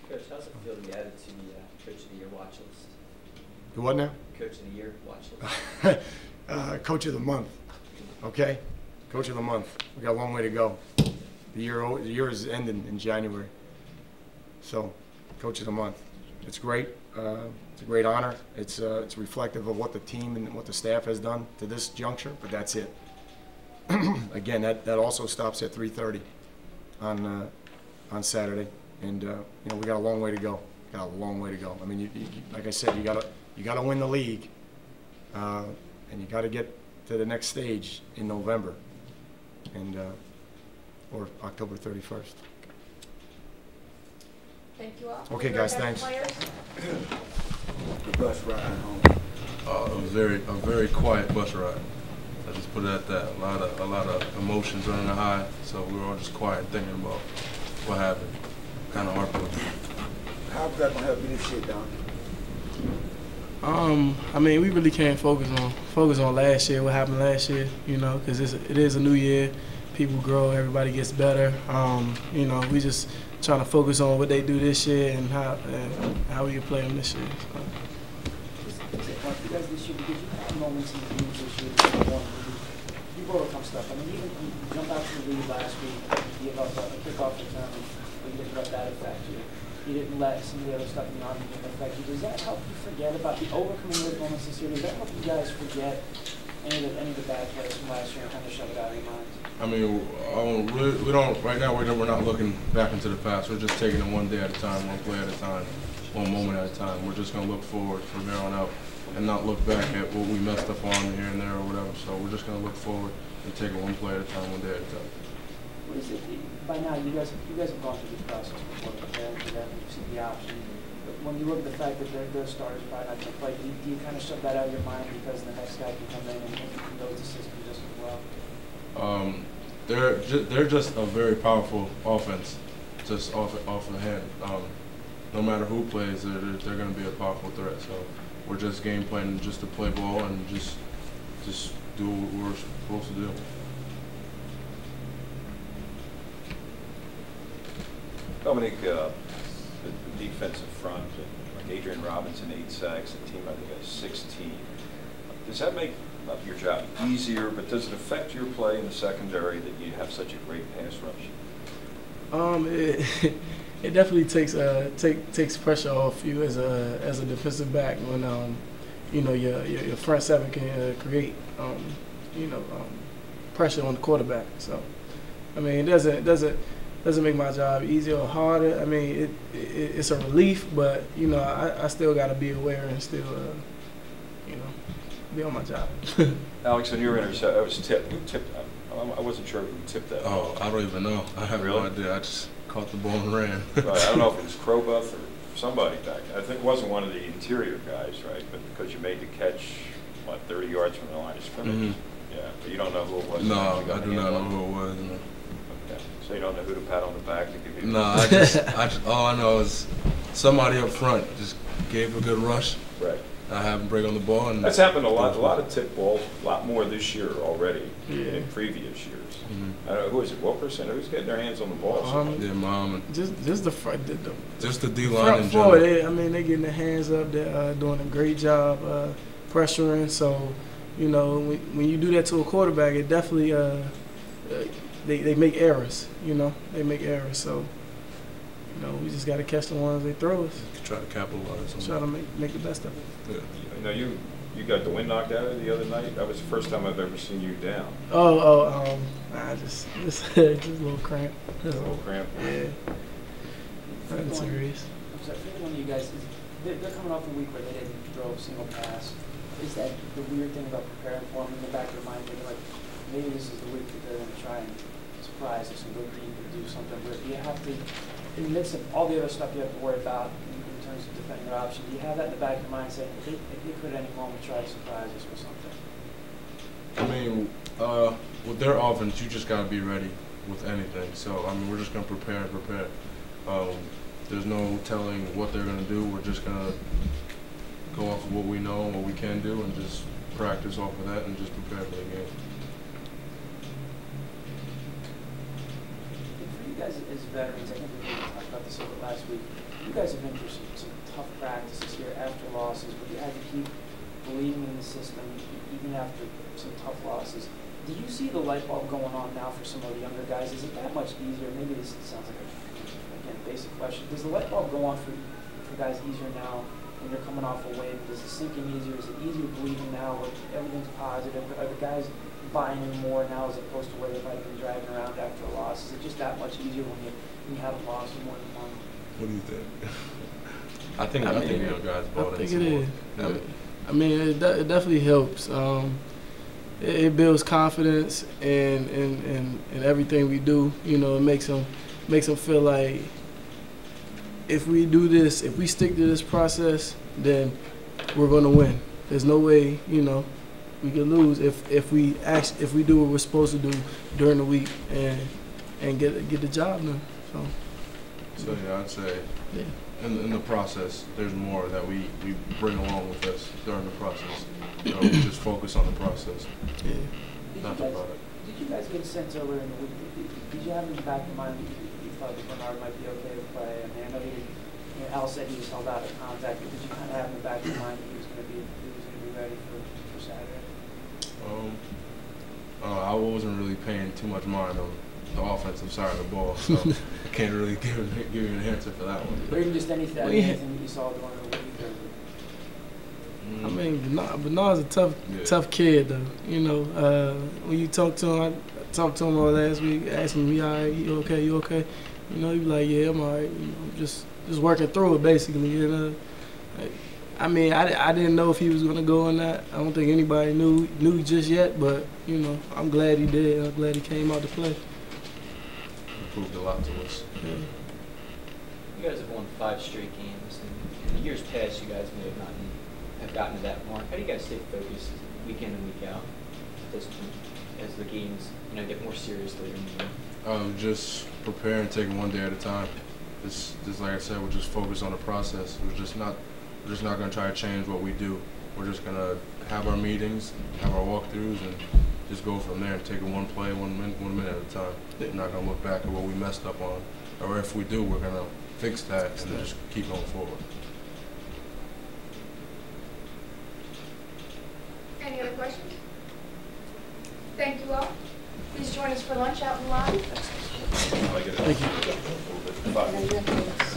Coach, how's it feel to be added to the Coach of the Year watch list? The what now? Coach of the Year watch list. Coach of the month. Okay? Coach of the month. We got a long way to go. The year is ending in January. So, Coach of the month. It's great. It's a great honor. It's reflective of what the team and what the staff has done to this juncture, but that's it. Again, that also stops at 3:30 on Saturday, and you know, we got a long way to go. Got a long way to go. I mean, you, like I said, you gotta win the league, and you got to get to the next stage in November, and or October 31st. Thank you all. Okay, guys, thanks. The bus ride home. It was a very quiet bus ride. I just put it at that. A lot of emotions running high, so we were all just quiet thinking about what happened. Kind of heartbroken. How's that gonna help you this year, Don? I mean, we really can't focus on last year, what happened last year, you know, because it is a new year. People grow, everybody gets better. You know, we just trying to focus on what they do this year and how we can play them this year. So. Is it hard for you guys this year because you had moments in the games this year that you've overcome stuff. I mean, even you jumped out to the lead last week, you gave up a kickoff return, but you didn't let that affect you. You didn't let some of the other stuff in the Army affect you. Does that help you forget about the overcoming those moments this year? Does that help you guys forget any of the bad plays from last year and kind of shove it out of your minds? I mean, we don't. Right now, we're not looking back into the past. We're just taking it one day at a time, one play at a time, one moment at a time. We're just gonna look forward from here on out and not look back at what we messed up on here and there or whatever. So we're just gonna look forward and take it one play at a time, one day at a time. What is it? By now, you guys have gone through this process before, preparing for them, you've seen the option. But when you look at the fact that their starters are probably not going to play, do you kind of shut that out of your mind because the next guy can come in and knows the system just as well? They're just a very powerful offense, just off the hand. No matter who plays, they're going to be a powerful threat. So we're just game planning just to play ball and just do what we're supposed to do. Dominique, the defensive front, like Adrian Robinson, 8 sacks, the team I think has 16. Does that make your job easier, but does it affect your play in the secondary that you have such a great pass rush? It definitely takes pressure off you as a defensive back when you know your front seven can create pressure on the quarterback. So I mean, it doesn't make my job easier or harder. I mean, it's a relief, but you know, I still got to be aware and still, you know, be on my job. Alex, when you were intercepted, I was tipped. Who tipped? I wasn't sure who tipped that. Oh, I don't even know. I have no idea. I just caught the ball and ran. Right. I don't know if it was Crowbuff or somebody back. I think it wasn't one of the interior guys, right? But because you made the catch, what, 30 yards from the line of scrimmage? Mm-hmm. Yeah, but you don't know who it was. No, I do not know who it was. No. Okay. So you don't know who to pat on the back to give you. No, I just all I know is somebody up front just gave a good rush. Right. I have him break on the ball, and that's happened a lot of tip balls, a lot more this year already in previous years. Mm-hmm. I don't know, who is it, Wilkerson? Who's getting their hands on the ball? Yeah, Mom. Just the front, just the D line in general. general. I mean, they getting their hands up. They're doing a great job pressuring. So, you know, when you do that to a quarterback, it definitely they make errors. You know, they make errors. So, you know, we just got to catch the ones they throw us. Try to capitalize on Try to make the best of it. Yeah. You know, you got the wind knocked out of you the other night. That was the first time I've ever seen you down. Just a little cramp. Just a little cramp. Yeah. Nothing serious. I'm sorry, for one of you guys, they're coming off a week where they didn't throw a single pass. Is that the weird thing about preparing for them in the back of your mind? Thinking like, maybe this is the week that they're going to try and surprise us and go deep and do something. But you have to, in the midst of all the other stuff you have to worry about in terms of defending your option, do you have that in the back of your mind saying, if they could at any moment try to surprise us with something? I mean, with their offense, you just got to be ready with anything. So, I mean, we're just going to prepare. There's no telling what they're going to do. We're just going to go off of what we know and what we can do and just practice off of that and just prepare for the game. For you guys as veterans, I think we talked about this a little last week, You guys have been through some tough practices here after losses, but you had to keep believing in the system even after some tough losses. Do you see the light bulb going on now for some of the younger guys? Is it that much easier? Maybe this sounds like again, basic question. Does the light bulb go on for guys easier now when you're coming off a win? Does it sink in easier? Is it easier believing now when everything's positive? Are the guys buying in more now as opposed to where they might have been driving around after a loss? Is it just that much easier when you haven't lost in more than one? What do you think? I think you know, guys bought I think in it some is. more. I mean, it definitely helps. It builds confidence in everything we do. You know, it makes them feel like if we do this, if we stick to this process, then we're gonna win. There's no way, you know, we could lose if we do what we're supposed to do during the week and get the job done. So yeah, I'd say Yeah. in the process, there's more that we bring along with us during the process. You know, we just focus on the process, Yeah. not the product. Did you guys get a sense earlier in the week? Did you have in the back of your mind you thought that Bernard might be okay to play? I mean, I know Al said he was held out of contact, but did you kind of have in the back of your mind that he was going to be ready for Saturday? I wasn't really paying too much mind on the offensive side of the ball, so I can't really give you an answer for that one. Or even just anything that you saw during the week? I mean, Bernard's a tough kid, though. You know, when you talk to him, I talked to him all last week, asked him, "You all right? You okay? You okay?" You know, he was like, "Yeah, I'm all right." You know, just working through it, basically. You know, I mean, I didn't know if he was gonna go or not. I don't think anybody knew just yet, but you know, I'm glad he did. I'm glad he came out to play. He proved a lot to us. Yeah. You guys have won 5 straight games, and in years past, you guys may have gotten to that mark. How do you guys stay focused week in and week out at this point as the games, you know, get more serious later in the year? Just prepare and take it one day at a time. Just like I said, we're just focused on the process. We're just not going to try to change what we do. We're just going to have our meetings, have our walkthroughs, and just go from there and take it one play, 1 minute at a time. We're not going to look back at what we messed up on. Or if we do, we're going to fix that and just keep going forward. Any other questions? Thank you all. Please join us for lunch out in the lobby. Thank you.